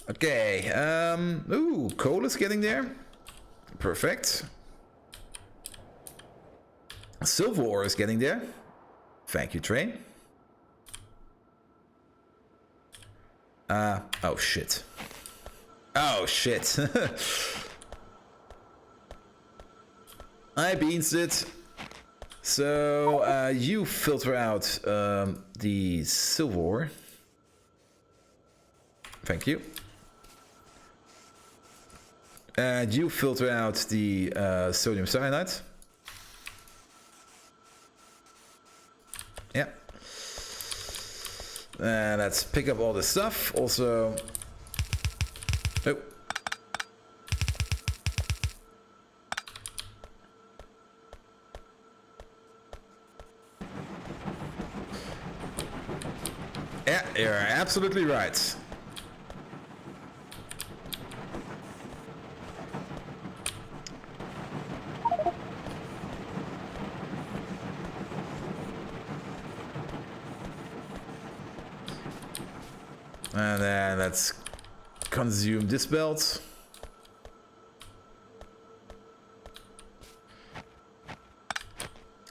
Okay, ooh, coal is getting there. Perfect. Silver ore is getting there. Thank you, train. Oh shit. Oh shit. I beans it. So, you filter out the silver ore. Thank you. And you filter out the sodium cyanide. Yeah. And let's pick up all this stuff. Also... Oh. Yeah, you're absolutely right. And then let's consume this belt.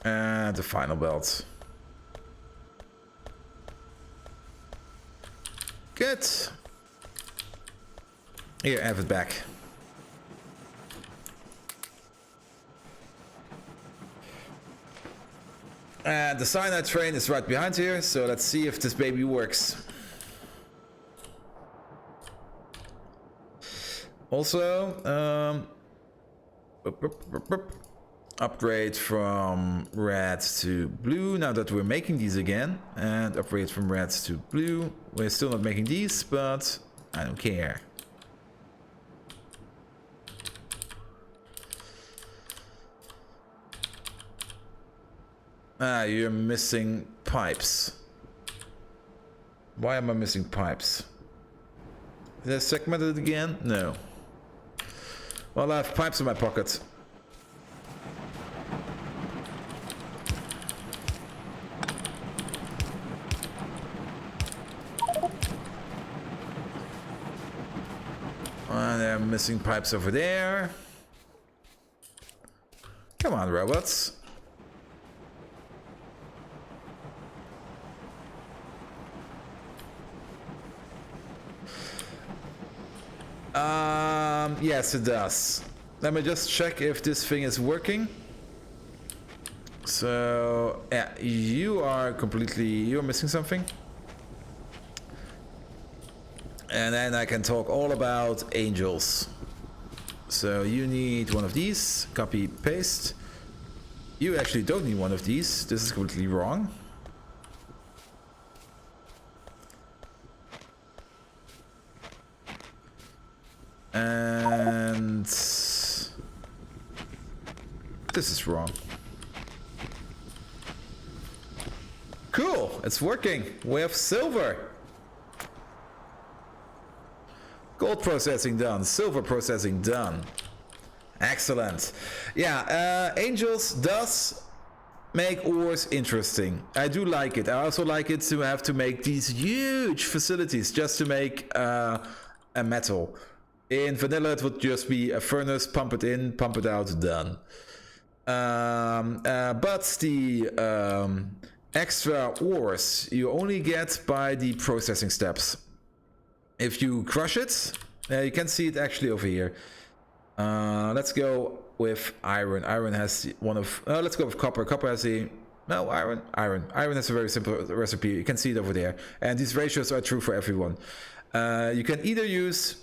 And the final belt. Good. Here, have it back. And the cyanide train is right behind here, so let's see if this baby works. Also, upgrade from red to blue now that we're making these again, and upgrade from red to blue. We're still not making these, but I don't care. Ah, you're missing pipes. Why am I missing pipes? Did I segment it again? No. Well, I have pipes in my pocket. And there are missing pipes over there. Come on, robots. Yes, it does. Let me just check if this thing is working. So, yeah, you're missing something. And then I can talk all about angels. So you need one of these, copy, paste. You actually don't need one of these. This is completely wrong. And this is wrong. Cool, it's working. We have silver. Gold processing done, silver processing done. Excellent. Yeah, Angels does make ores interesting. I do like it. I also like it to have to make these huge facilities just to make a metal. In vanilla, it would just be a furnace, pump it in, pump it out, done. But the extra ores you only get by the processing steps. If you crush it, you can see it actually over here. Let's go with iron. Iron has one of... let's go with copper. Copper has a... No, iron. Iron has a very simple recipe. You can see it over there. And these ratios are true for everyone. You can either use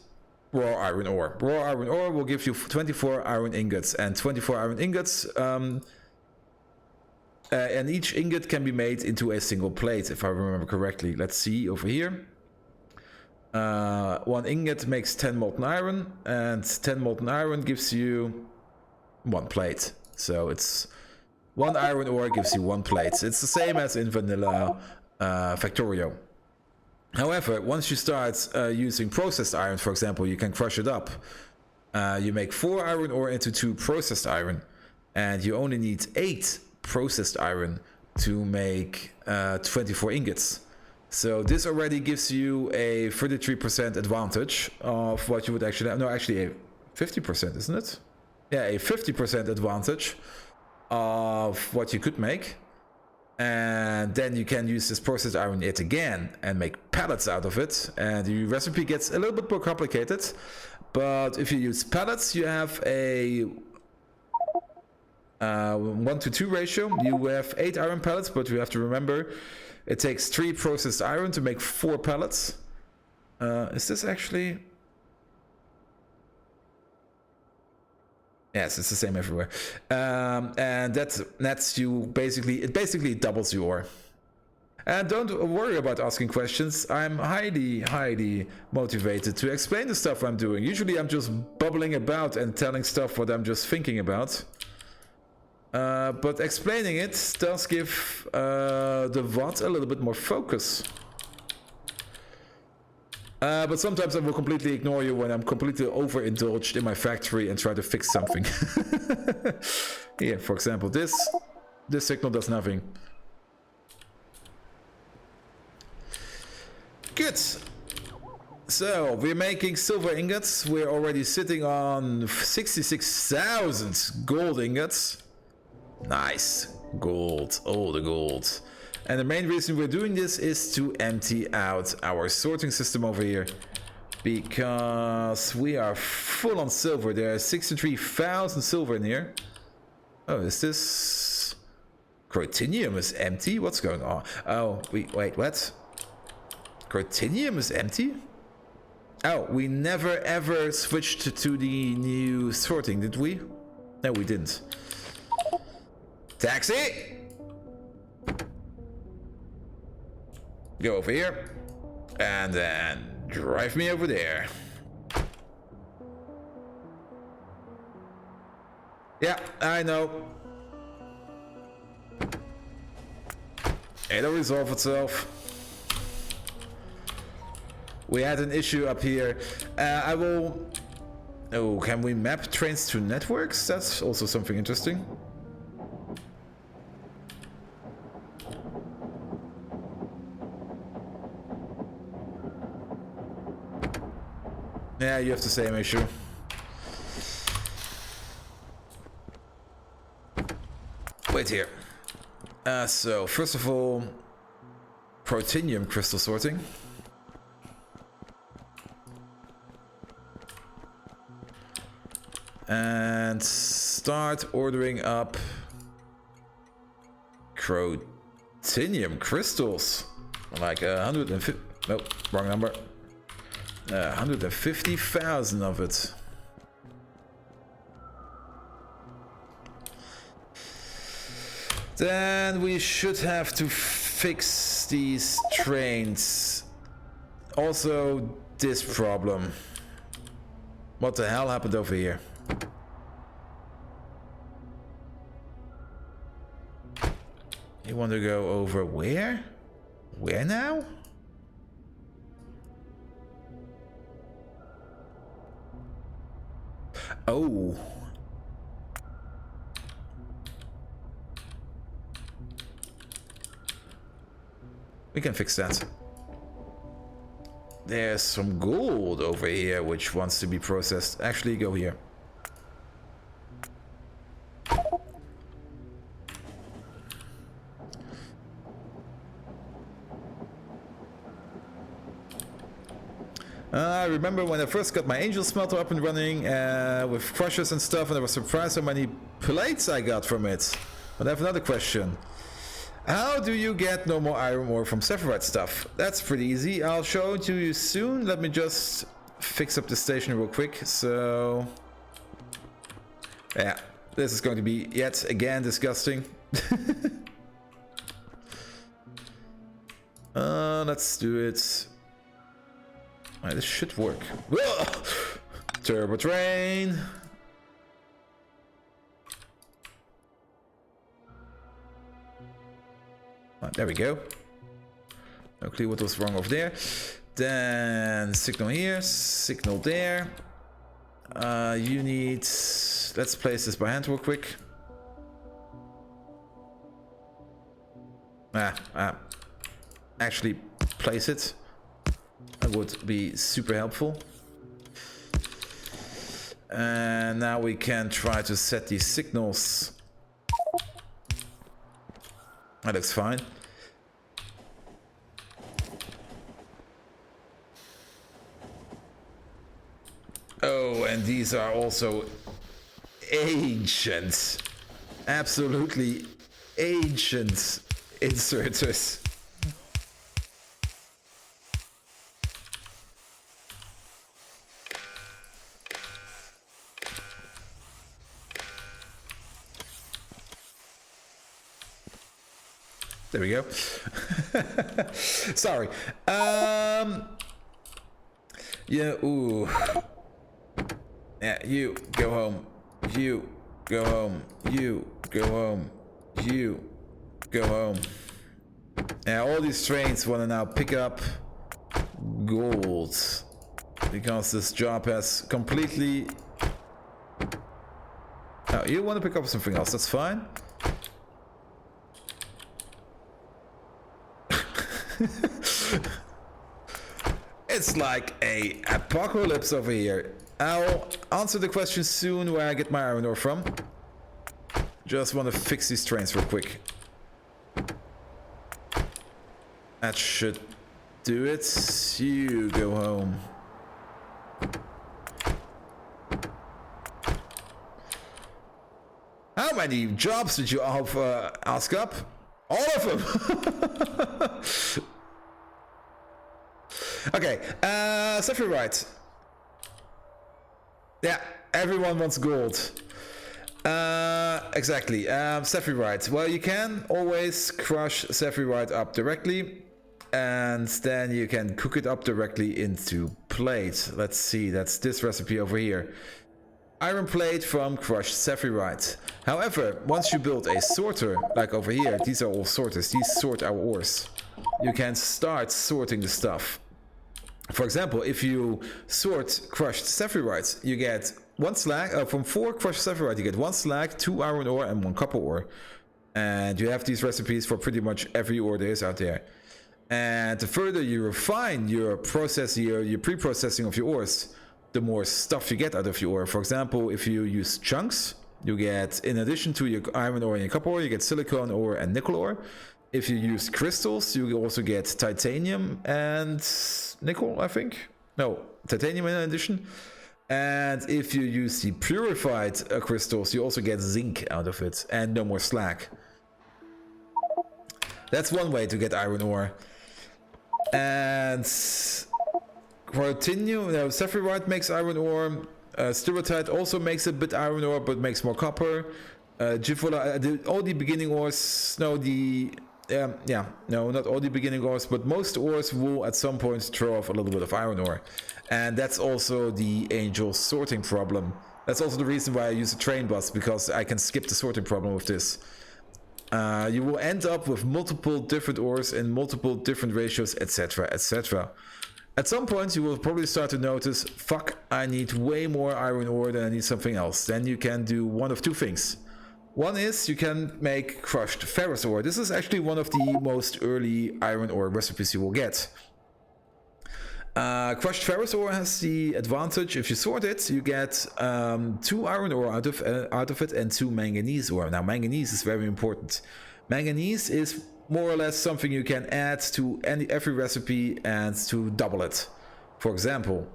raw iron ore. Raw iron ore will give you 24 iron ingots. And 24 iron ingots... and each ingot can be made into a single plate, if I remember correctly. Let's see over here. One ingot makes 10 molten iron, and 10 molten iron gives you one plate. So it's one iron ore gives you one plate. It's the same as in vanilla Factorio. However, once you start using processed iron, for example, you can crush it up. You make 4 iron ore into 2 processed iron, and you only need 8 processed iron to make 24 ingots. So this already gives you a 33% advantage of what you would actually have. No, actually a 50%, isn't it? Yeah, a 50% advantage of what you could make. And then you can use this processed iron yet again and make pellets out of it. And the recipe gets a little bit more complicated. But if you use pellets, you have a 1-to-2 ratio. You have 8 iron pellets, but you have to remember it takes 3 processed iron to make 4 pellets. Is this actually... Yes, it's the same everywhere. And that nets you basically... It basically doubles your ore. And don't worry about asking questions. I'm highly motivated to explain the stuff I'm doing. Usually I'm just bubbling about and telling stuff what I'm just thinking about. But explaining it does give the VOD a little bit more focus. But sometimes I will completely ignore you when I'm completely overindulged in my factory and try to fix something. Here, for example, this signal does nothing. Good. So, we're making silver ingots. We're already sitting on 66,000 gold ingots. Nice. Gold. Oh, the gold. And the main reason we're doing this is to empty out our sorting system over here. Because we are full on silver. There are 63,000 silver in here. Oh, is this... Crotinium is empty? What's going on? Oh, wait, what? Crotinium is empty? Oh, we never ever switched to the new sorting, did we? No, we didn't. Taxi! Go over here. And then drive me over there. Yeah, I know. It'll resolve itself. We had an issue up here. I will... Oh, can we map trains to networks? That's also something interesting. Yeah, you have the same issue. Wait here. So, first of all, protinium crystal sorting. And start ordering up crotinium crystals. Like 150... Nope, wrong number. 150,000 of it. Then we should have to fix these trains. Also, this problem. What the hell happened over here? You want to go over where? Where now? Oh. We can fix that. There's some gold over here which wants to be processed. Actually, go here. I remember when I first got my angel smelter up and running with crushers and stuff, and I was surprised how many plates I got from it. But I have another question. How do you get no more iron ore from Sephirite stuff? That's pretty easy. I'll show it to you soon. Let me just fix up the station real quick. So... yeah, this is going to be yet again disgusting. Let's do it. Right, this should work. Whoa! Turbo train. Right, there we go. No clue what was wrong over there. Then signal here, signal there. You need... Let's place this by hand real quick. Actually, place it. That would be super helpful. And now we can try to set these signals. That looks fine. Oh, and these are also ancient, absolutely ancient inserters. There we go. Sorry. Yeah, ooh. Yeah, you go home. You go home. You go home. You go home. Yeah, all these trains want to now pick up gold. Because this job has completely... Oh, you want to pick up something else, that's fine. It's like a apocalypse over here. I'll answer the question soon where I get my iron ore from. Just want to fix these trains real quick. That should do it. You go home. How many jobs did you ask up? All of them! Okay, Sephiroth. Yeah, everyone wants gold. Exactly, Sephiroth. Well, you can always crush Sephiroth up directly, and then you can cook it up directly into plate. Let's see, that's this recipe over here. Iron plate from crushed Sephiroth. However, once you build a sorter, like over here, these are all sorters, these sort our ores. You can start sorting the stuff. For example, if you sort crushed Sephiroth, you get 1 slag, from 4 crushed Sephiroth, you get 1 slag, 2 iron ore, and 1 copper ore. And you have these recipes for pretty much every ore there is out there. And the further you refine your process here, your pre-processing of your ores, the more stuff you get out of your ore. For example, if you use chunks, you get, in addition to your iron ore and your copper ore, you get silicon ore and nickel ore. If you use crystals, you also get titanium and nickel, I think. No, titanium in addition. And if you use the purified crystals, you also get zinc out of it and no more slag. That's one way to get iron ore. And continue, Sephiroth makes iron ore. Styrotite also makes a bit iron ore, but makes more copper. Givola, all the beginning ores, no, not all the beginning ores, but most ores will at some point throw off a little bit of iron ore. And that's also the Angel sorting problem. That's also the reason why I use a train bus, because I can skip the sorting problem with this. You will end up with multiple different ores in multiple different ratios, etc, etc. At some point you will probably start to notice, fuck, I need way more iron ore than I need something else. Then you can do one of two things. One is you can make crushed ferrous ore. This is actually one of the most early iron ore recipes you will get. Crushed ferrous ore has the advantage, if you sort it, you get 2 iron ore out of it and 2 manganese ore. Now manganese is very important. Manganese is more or less something you can add to every recipe and to double it. For example,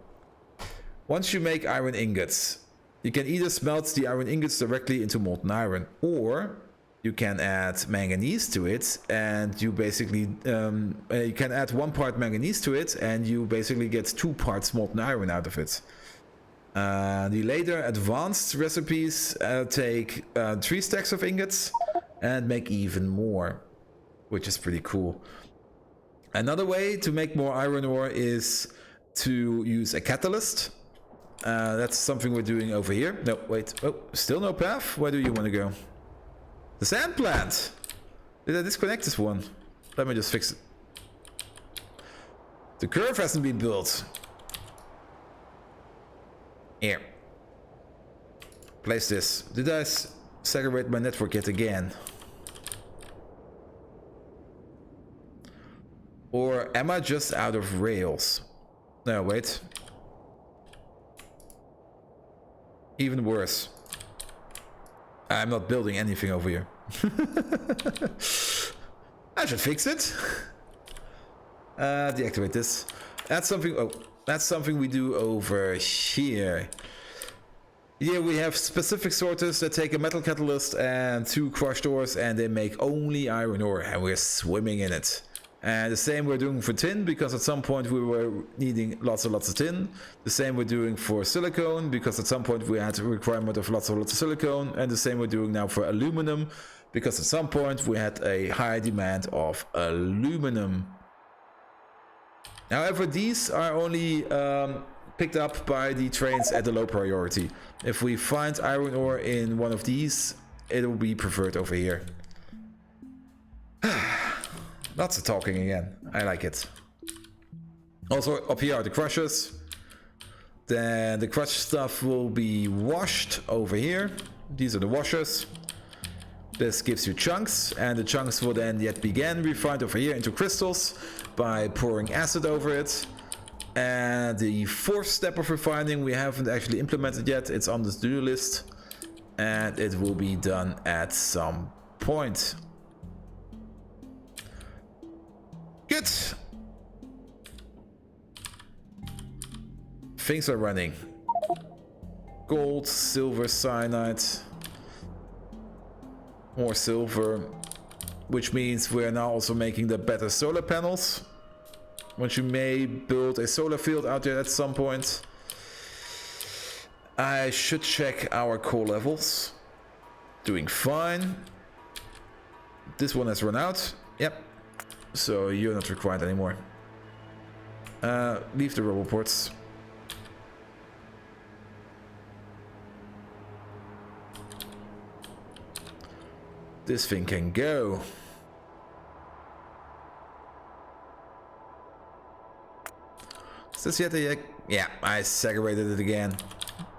once you make iron ingots, you can either smelt the iron ingots directly into molten iron, or you can add manganese to it, and you basically you can add 1 part manganese to it, and you basically get 2 parts molten iron out of it. The later advanced recipes take 3 stacks of ingots and make even more, which is pretty cool. Another way to make more iron ore is to use a catalyst. That's something we're doing over here. No, wait. Oh, still no path? Where do you want to go? The sand plant! Did I disconnect this one? Let me just fix it. The curve hasn't been built. Here. Place this. Did I segregate my network yet again? Or am I just out of rails? No, wait. Even worse. I'm not building anything over here. I should fix it. Deactivate this. That's something. Oh, that's something we do over here. Here we have specific sorters that take a metal catalyst and 2 crushed ores, and they make only iron ore, and we're swimming in it. And the same we're doing for tin, because at some point we were needing lots and lots of tin. The same we're doing for silicone, because at some point we had a requirement of lots of silicone. And the same we're doing now for aluminum, because at some point we had a high demand of aluminum. However, these are only picked up by the trains at the low priority. If we find iron ore in one of these, it will be preferred over here. Lots of talking again. I like it. Also, up here are the crushers. Then the crush stuff will be washed over here. These are the washers. This gives you chunks, and the chunks will then yet again refined over here into crystals by pouring acid over it. And the 4th step of refining we haven't actually implemented yet. It's on the to-do list, and it will be done at some point. Good. Things are running. Gold, silver, cyanide. More silver, which means we're now also making the better solar panels. Once you may build a solar field out there at some point. I should check our coal levels. Doing fine. This one has run out. Yep. So you're not required anymore. Leave the roboports. This thing can go. Is this yet a... Yeah, I segregated it again.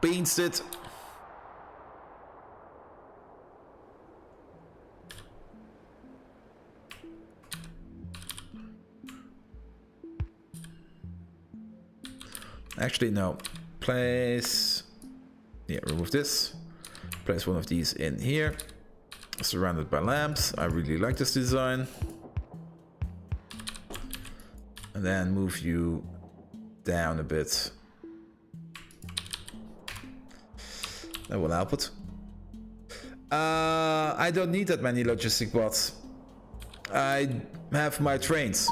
Beansed it. Actually, no. Place... Yeah, remove this. Place one of these in here. Surrounded by lamps. I really like this design. And then move you down a bit. That will help it. I don't need that many logistic bots. I have my trains.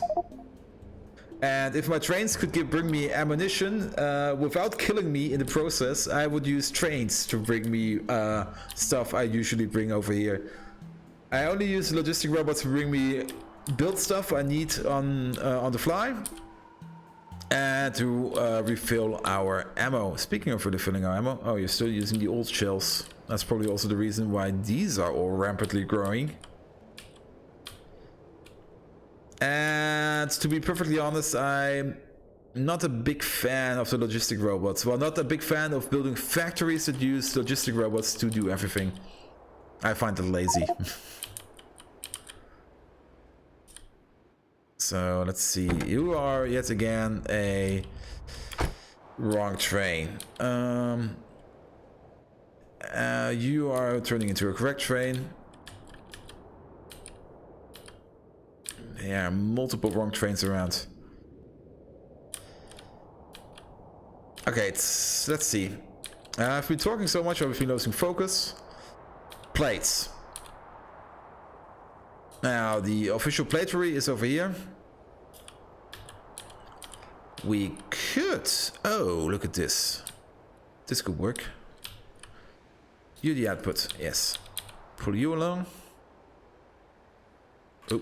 And if my trains could bring me ammunition without killing me in the process, I would use trains to bring me stuff I usually bring over here. I only use logistic robots to bring me build stuff I need on the fly, and to refill our ammo. Speaking of refilling our ammo, oh, you're still using the old shells. That's probably also the reason why these are all rampantly growing. And to be perfectly honest, I'm not a big fan of the logistic robots. Well, not a big fan of building factories that use logistic robots to do everything. I find it lazy. So let's see. You are yet again a wrong train. You are turning into a correct train. There are multiple wrong trains around. Okay, let's see. I've been talking so much, I've been losing focus. Plates. Now, the official platery is over here. We could... Oh, look at this. This could work. You the output, yes. Pull you along. Oh.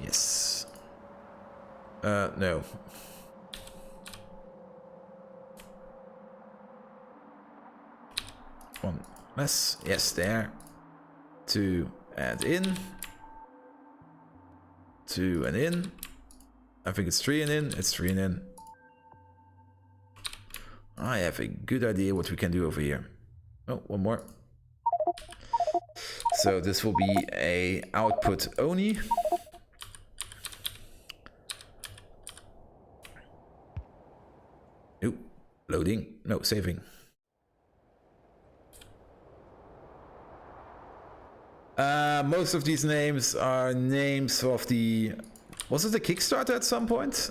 Yes. No. One less. Yes, there. 2 and in. 2 and in. I think it's 3 and in. It's 3 and in. I have a good idea what we can do over here. Oh, one more. So this will be a output only. Oop, loading. No, saving. Most of these names are names of the... Was it the Kickstarter at some point?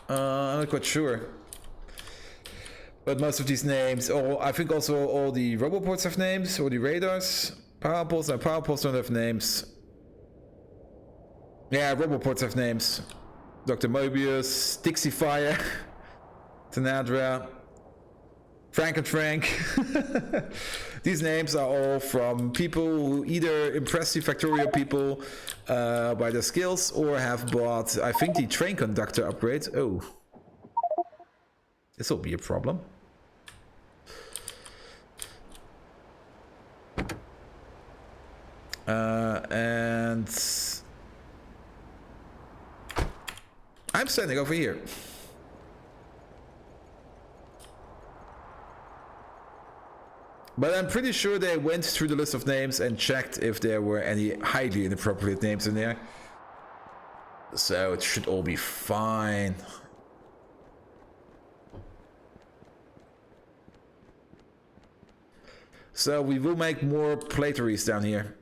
I'm not quite sure. But most of these names, I think also all the Roboports have names, or the radars. Power poles don't have names. Yeah, Roboports have names. Dr. Mobius, Dixie Fire, Tanadra, Frank and Frank. These names are all from people who either impress the Factorio people by their skills or have bought, I think, the train conductor upgrade. Oh. This will be a problem. And I'm standing over here. But I'm pretty sure they went through the list of names and checked if there were any highly inappropriate names in there. So it should all be fine. So we will make more plateries down here.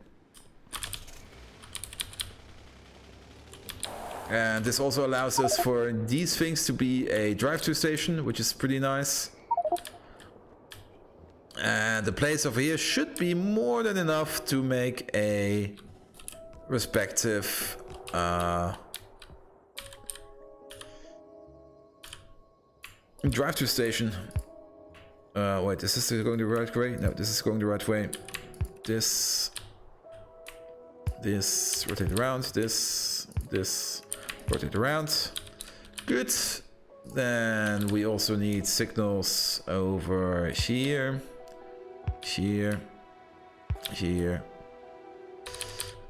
And this also allows us for these things to be a drive-through station, which is pretty nice. And the place over here should be more than enough to make a respective drive-through station. Wait, is this going the right way? No, this is going the right way. This rotate around, this rotate around. Good. Then we also need signals over here, here, here.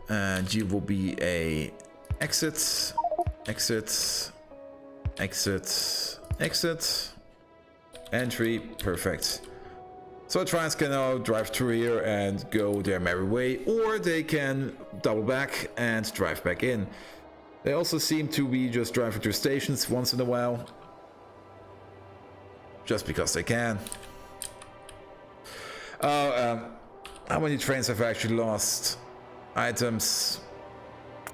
And you will be a exit, exit, exit, exit. Entry, perfect. So trains can now drive through here and go their merry way, or they can double back and drive back in. They also seem to be just driving through stations once in a while, just because they can. How many trains have actually lost items?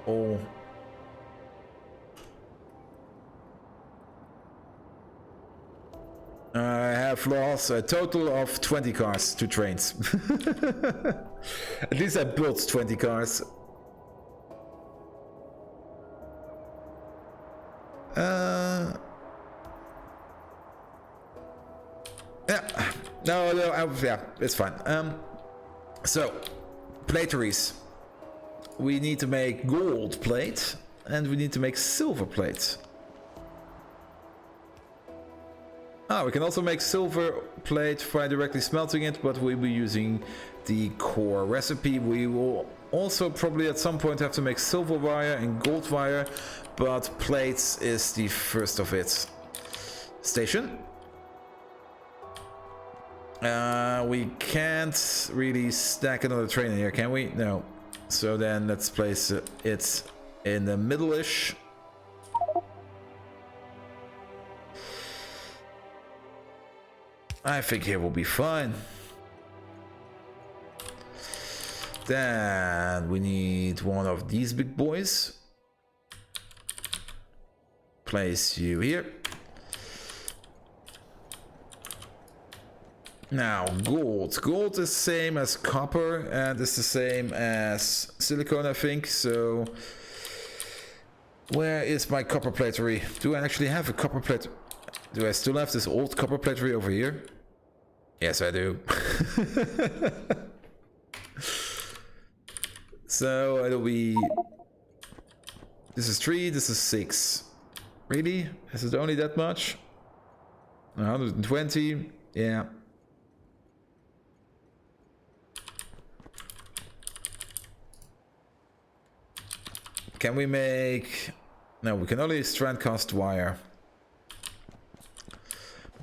All. I have lost a total of 20 cars to trains. At least I built 20 cars. Yeah. No, yeah, it's fine. So, plateries. We need to make gold plate, and we need to make silver plate. We can also make silver plate by directly smelting it, but we'll be using the core recipe. We will also probably at some point have to make silver wire and gold wire, but plates is the first of its station. We can't really stack another train in here, can we? No. So then let's place it in the middle-ish. I think here will be fine. Then we need one of these big boys. Place you here. Now, gold. Gold is the same as copper and it's the same as silicone, I think. So, where is my copper platery? Do I actually have a copper plate? Do I still have this old copper platery over here? Yes, I do. So it'll be... This is 3, this is 6. Really? Is it only that much? 120? Yeah. Can we make... No, we can only strand cast wire.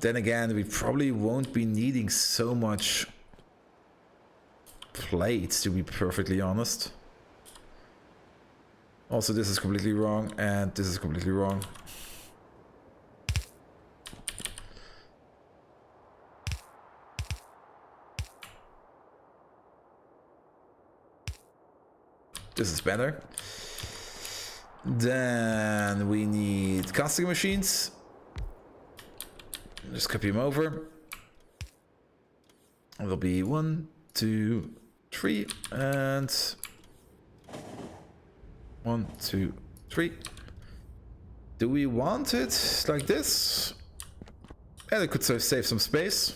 Then again, we probably won't be needing so much plates, to be perfectly honest. Also, this is completely wrong, and this is completely wrong. This is better. Then we need casting machines. Just copy them over. It'll be 1, 2, 3, and 1, 2, 3. Do we want it like this? And it could save some space.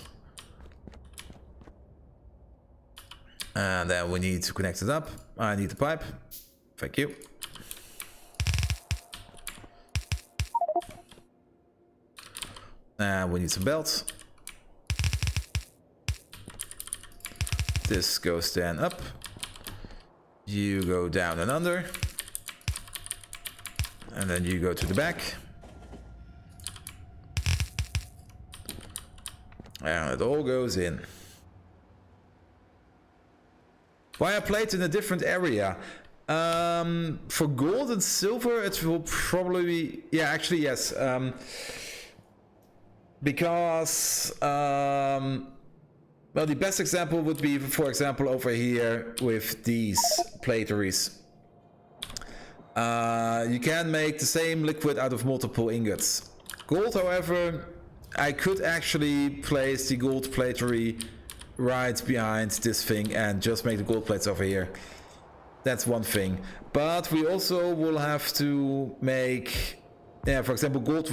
And then we need to connect it up. I need the pipe. Thank you. And we need some belts. This goes then up. You go down and under. And then you go to the back. And it all goes in. Why I played in a different area? For gold and silver, it will probably be... Yeah, actually, yes. Because... well, the best example would be, for example, over here with these plateries. You can make the same liquid out of multiple ingots. Gold, however, I could actually place the gold platery right behind this thing and just make the gold plates over here. That's one thing. But we also will have to make, for example, a gold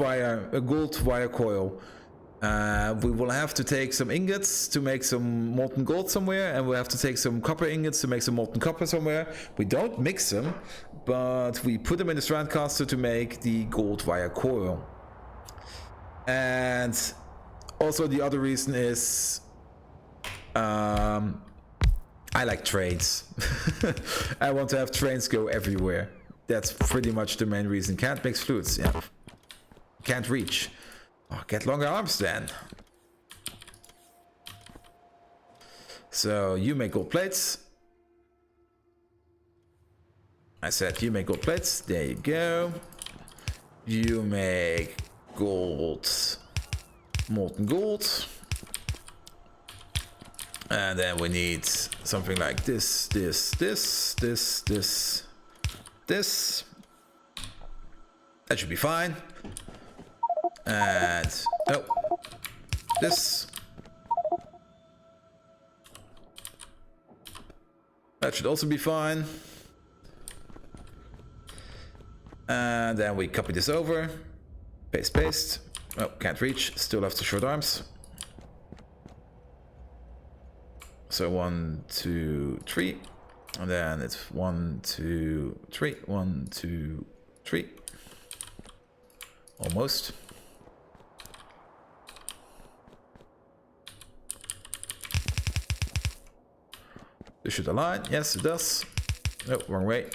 wire coil. We will have to take some ingots to make some molten gold somewhere, and we'll have to take some copper ingots to make some molten copper somewhere. We don't mix them, but we put them in the strandcaster to make the gold wire coil. And also the other reason is I like trains. I want to have trains go everywhere. That's pretty much the main reason. Can't mix fluids, yeah. Can't reach. Oh, get longer arms then. So you make gold plates. I said you make gold plates. There you go. You make gold, molten gold. And then we need something like this. That should be fine. And oh, this. That should also be fine. And then we copy this over. Paste. Oh, can't reach. Still have the short arms. So 1, 2, 3. And then it's 1, 2, 3. 1, 2, 3. Almost. This should align. Yes, it does. No, wrong way.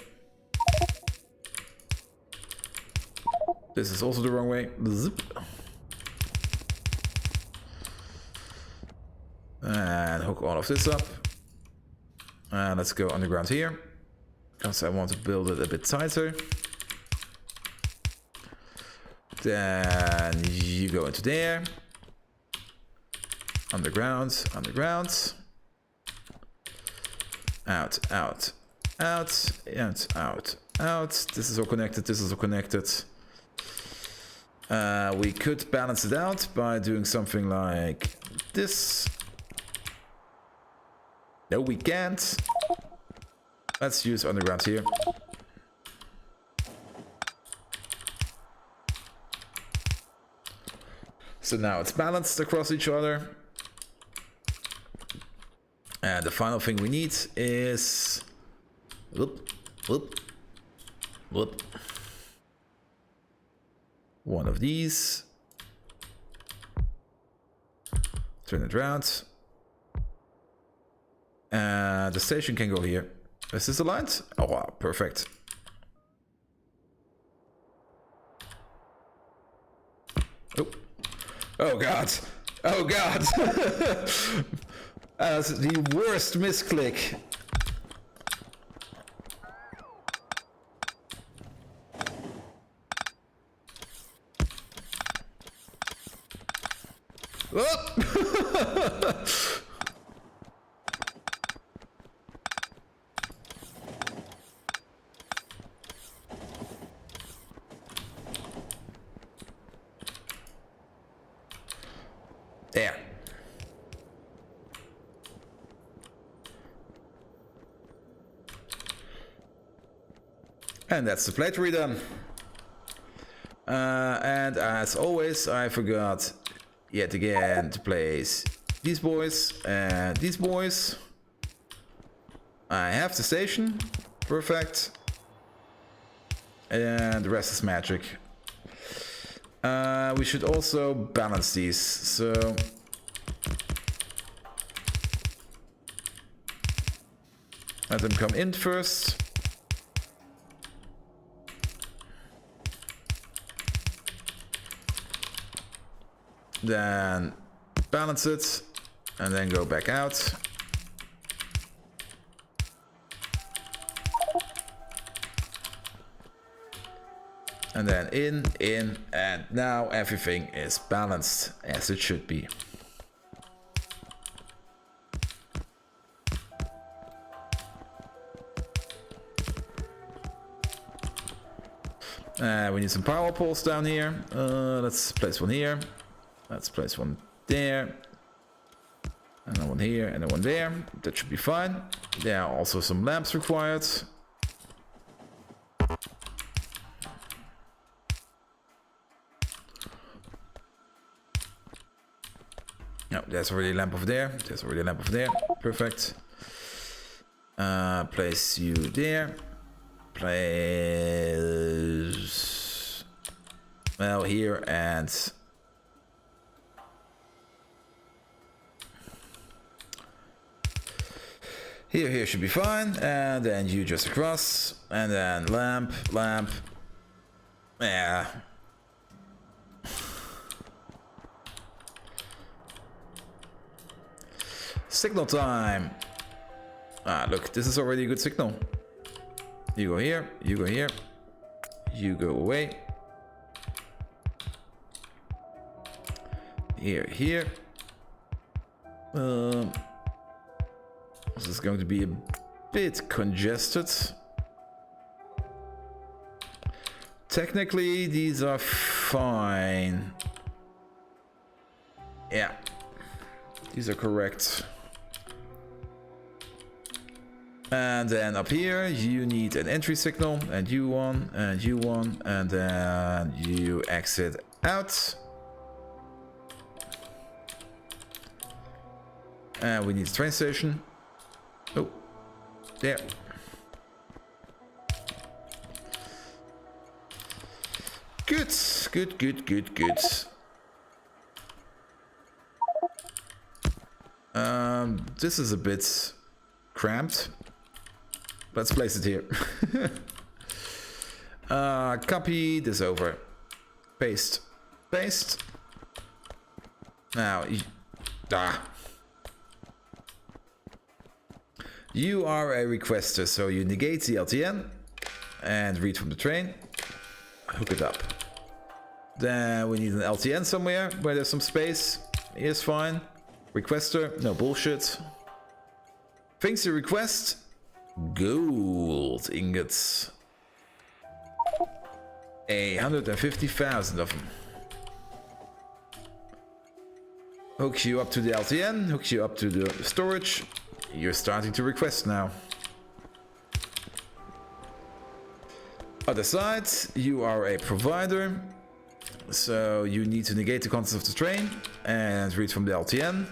This is also the wrong way. Zip. And hook all of this up. And let's go underground here, because I want to build it a bit tighter. Then you go into there. Underground. Out. This is all connected. We could balance it out by doing something like this. No, we can't. Let's use underground here. So now it's balanced across each other. And the final thing we need is one of these. Turn it around. And the station can go here. Is this aligned? Oh, wow, perfect. Oh, Oh god. Oh god. That's the worst misclick. Oh! There. And that's the playthrough done. And as always, I forgot yet again to place these boys and these boys. I have the station, perfect. And the rest is magic. We should also balance these, so let them come in first. Then balance it, and then go back out. And then in, and now everything is balanced as it should be. We need some power poles down here. Let's place one here. Let's place one there. And then one here and then one there. That should be fine. There are also some lamps required. No, there's already a lamp over there. There's already a lamp over there. Perfect. Place you there. Place... well, here and... here should be fine. And then you just across. And then lamp, lamp. Yeah. Signal time. Ah, look, this is already a good signal. You go here, you go here, you go away. Here, here. This is going to be a bit congested. Technically, these are fine. Yeah, these are correct. And then up here, you need an entry signal, and you one, and you one, and then you exit out. And we need a train station. Oh, there. Good, good, good, good, good. This is a bit cramped. Let's place it here. Copy this over. Paste. Paste. Now, you are a requester, so you negate the LTN and read from the train. Hook it up. Then we need an LTN somewhere where there's some space. Here's fine. Requester, no bullshit. Things you request. Gold ingots. 150,000 of them. Hooks you up to the LTN, hooks you up to the storage. You're starting to request now. Other side, you are a provider. So you need to negate the contents of the train and read from the LTN.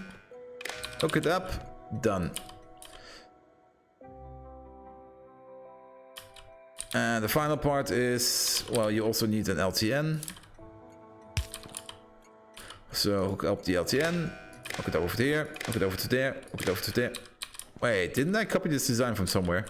Hook it up, done. And the final part is, well, you also need an LTN. So hook up the LTN, hook it over to here, hook it over to there, hook it over to there. Wait, didn't I copy this design from somewhere?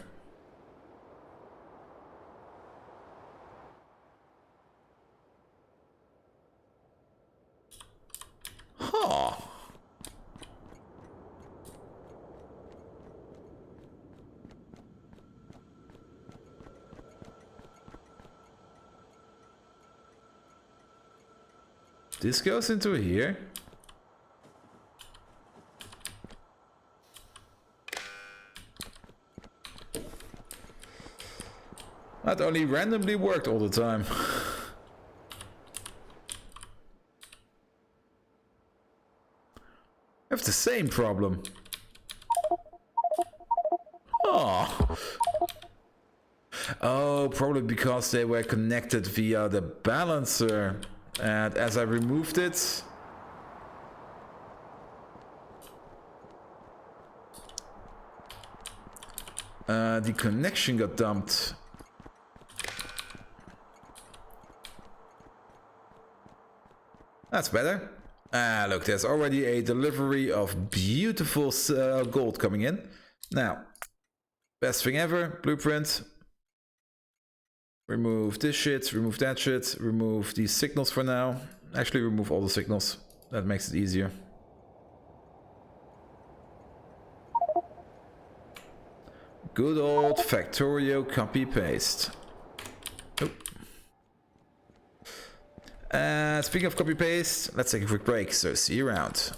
this goes into here. That only randomly worked all the time. I have the same problem. Oh. Oh, probably because they were connected via the balancer. And as I removed it... the connection got dumped. That's better. Ah, look, there's already a delivery of beautiful gold coming in. Now, best thing ever, blueprint. Remove this shit, remove that shit, remove these signals for now. Actually, remove all the signals. That makes it easier. Good old Factorio copy-paste. Speaking of copy-paste, let's take a quick break, so see you around.